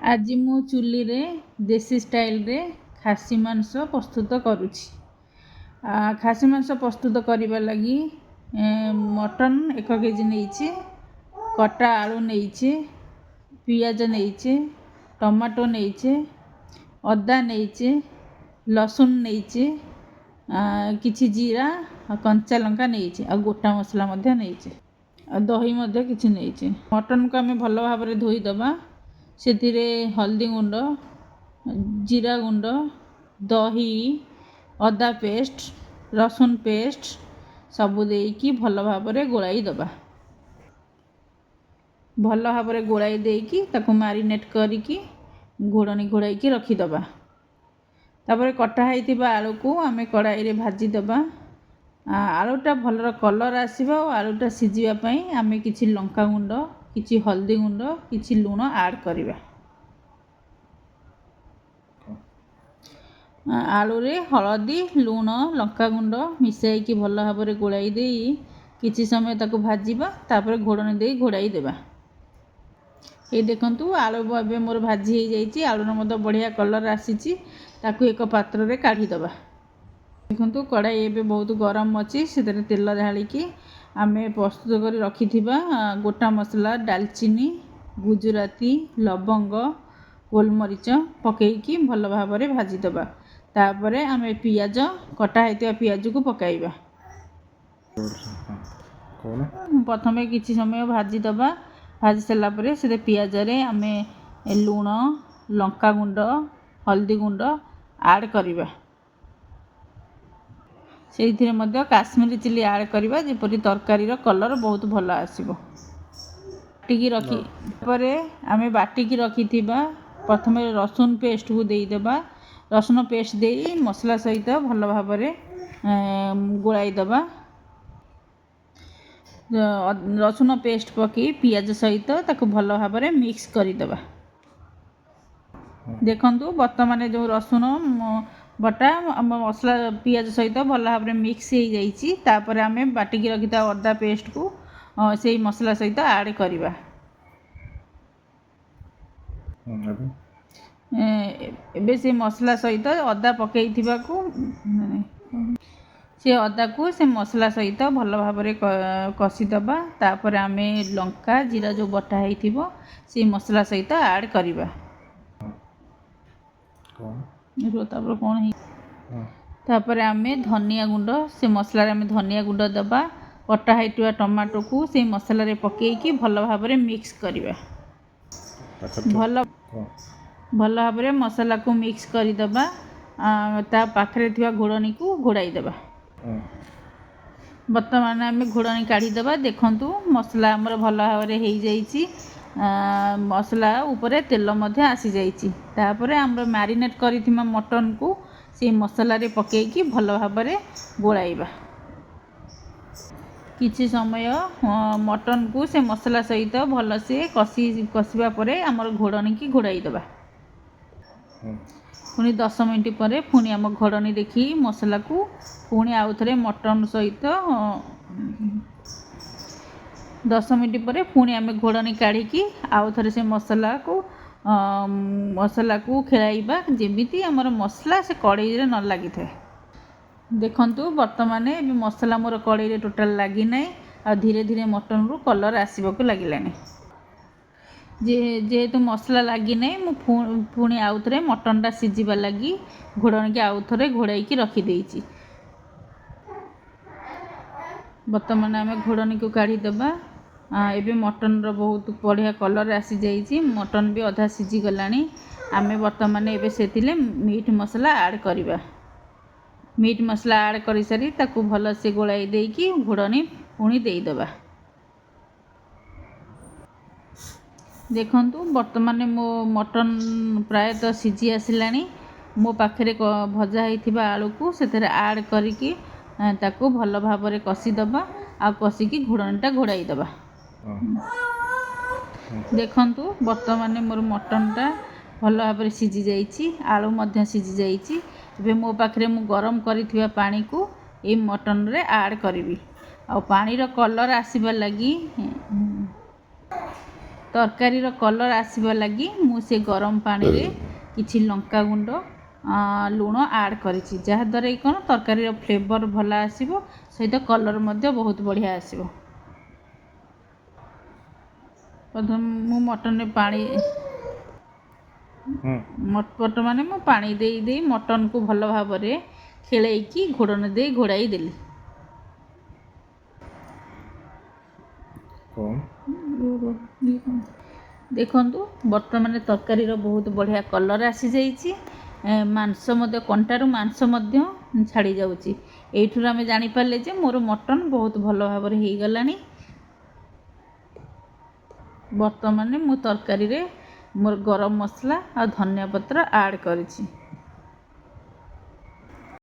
आज मु चुली रे देसी स्टाइल रे खासी मांस प्रस्तुत करुछि। खासी मांस प्रस्तुत करने लगी मटन 1 केजी नहीं, कटा आलू नहीं, पियाज नहीं, टमाटो नहीं, अदा नहीं, लसुन नहीं, किछि जीरा कंचा लंका नहीं, आ गोटा मसला मध्य नहीं, दही मध्य किछि नहीं। मटन को आम भल भाव में धोईदबा, से हल्दी गुंड, जीरा गुंड, दही, अदा पेस्ट, रसुन पेस्ट सबू देकी भल भाव में गोलाई दबा। भल भाव में गोलाई देकी ताकू मारिनेट करिकी घोड़नी घोड़ाई रखीदबा। तापर कटा होइथिबा आलू को आमे कड़ाई रे भाजी दबा। आलूटा भलर कलर आसीबा और आलूटा सिझिबा पई आमे किछि लंका गुंड, किछि हल्दी गुंड, किछि लूण ऐड करिबा। आलू रे हलदी, लूण, लंका गुंड मिसाई की भल भाव में गोलाई देई किछि समय ताकू भाजीबा। तापर घोड़नी देई घोड़ाई देबा। ये देखंतु आलू बे मोर भाजी हो जाइए। आलूर मत बढ़िया कलर आसी ताकू एक पात्र रे काढ़ी दबा। देखंतु कड़ाई एबे बहुत गरम अच्छी से तेल ढालिकी आमे प्रस्तुत कर रखी गोटा मसला दालचीनी, गुजराती, लवंग, गोलमरीच पकईकी भल भाव में भाजी दबा। तापर आमे पियाज कटा होइतिबा पियाज को पकाइबा। प्रथमे किछि समय भाजी दबा। भाजी सारा पर से पियाज रे आमे लूण, लंका गुंड, हल्दी गुंड ऐड करिबा। से काश्मीरी चिली ऐड करिबा जेपरि तरकारी रो कलर बहुत भल आसीबो। बाटिकी रखी पर आमे बाटिकी रखिथिबा प्रथमे रसुन पेस्ट को देई देबा। रसुन पेस्ट देई मसला सहित भल भाव में गोलाई दबा। रसुन पेस्ट पकई पियाज सहित ताकू भल भाव में मिक्स करी दबा। देखंतु वर्तमान जो रसुन बटा मसला पियाज सहित भल भाव में मिक्स हो जाइए। तापर आमे बाटिकी रखिता अदा पेस्ट को से मसला सहित ऐड करिबा। एबे से मसला सहित अदा पकई थिबा को से अदा को से मसला सहित भल भाव में कसी दबा। तापर आमे लंका जीरा जो बटा है थिबो से मसला सहित ऐड करिबा। तापर कौन है तापर आमे धनिया गुंड से मसला आमे धनिया गुंड दबा। कटा होइतिबा टमाटो को से मसला रे पकेईकी भल भाव में मिक्स करिबा। भल भाव में मसला को मिक्स करी दबा। ता पाखरे थिबा घोड़नी को घोड़ाई दबा। वर्तमान आमे घोड़नी काढ़ी दबा। देखंतु मसला हमर भल भाव में हो जाइए। मसला ऊपर तेल मध्य आसी जाइए। तापर हमर मैरिनेट करिथिमा मटन को से मसला रे पकेईकी भल भाव में गोलाइबा। किछि समय मटन को से मसला सहित भल से कसिबा परे हमर घोड़नी की घोड़ाई दबा। पुणी 10 मिनट पर पुणी आम घोड़नी देखी मसला को पुणी आउ थे मटन सहित 10 मिनट पर पुणी आम घोड़नी काढ़ी आउ थे से मसला को खेलाइबा जेमिति आमर मसला से कड़ाई रे न लगी थाए। देखंतु वर्तमान ए मसला मोर कड़ाई रे टोटाल लगी ना। आ धीरे धीरे मटन रू कलर आसबाक लगिलानी। जेहेतु मसला लगी ना मु पुणी आउ थे मटनटा सिझिबा लगी घोड़नी के आउ थे घोड़ाई रखी देइछि। वर्तमान आम घोड़नी को काढ़ी दबा। एबे मटन रो बहुत बढ़िया कलर आसी जाइए। मटन भी अधा सिझी गलानी। आमे वर्तमान एबे सेतिले मीट मसला ऐड करिबा। मीट मसला ऐड करि सारी ताकू भल से गोलाई देकी घोड़नी पुणी देई दबा। देखंतु वर्तमान मो मटन प्रायतः सिझी आसिलानी। मो पाखरे भजा होइथिबा आलू को सेथरे ऐड करिकी ताकू भल भाव में कसी दबा। आ कसिकी घोड़नीटा घोड़ाई दबा। देखंतु वर्तमान मोर मटनटा भल भाव में सिझी जाइए। आलू मध्य सिझी जाइए। एबे मो पाखरे मु गरम करिथिबा पानी को ए मटन रे ऐड करिवि। आ पानी रो कलर आसीबा लगी तरकारीर कलर आसवा लगी मुझे गरम पानी रे किछि लंका गुंड लुण आड करिछि जहाँद्वारा कि कौन तरकारीर फ्लेवर भल आसो सहित कलर मध्य बहुत बढ़िया आसो। प्रथम मु मटन पानी बर्तमान मु पानी दे दे मटन को भल भाव खेलैकी घोड़न दे घोड़ाई देली। देखंतु बर्तमान तरकारी बहुत बढ़िया कलर आसी जाइए मांस मध्य कंटारू मांस मध्य छाड़ी जाउची। एठुर आमे जानि पारले जे मोर मटन बहुत भल भाव हो गलानी। बर्तमान मु तरकारी रे मोर गरम मसला और धनिया पत्र ऐड करिछि।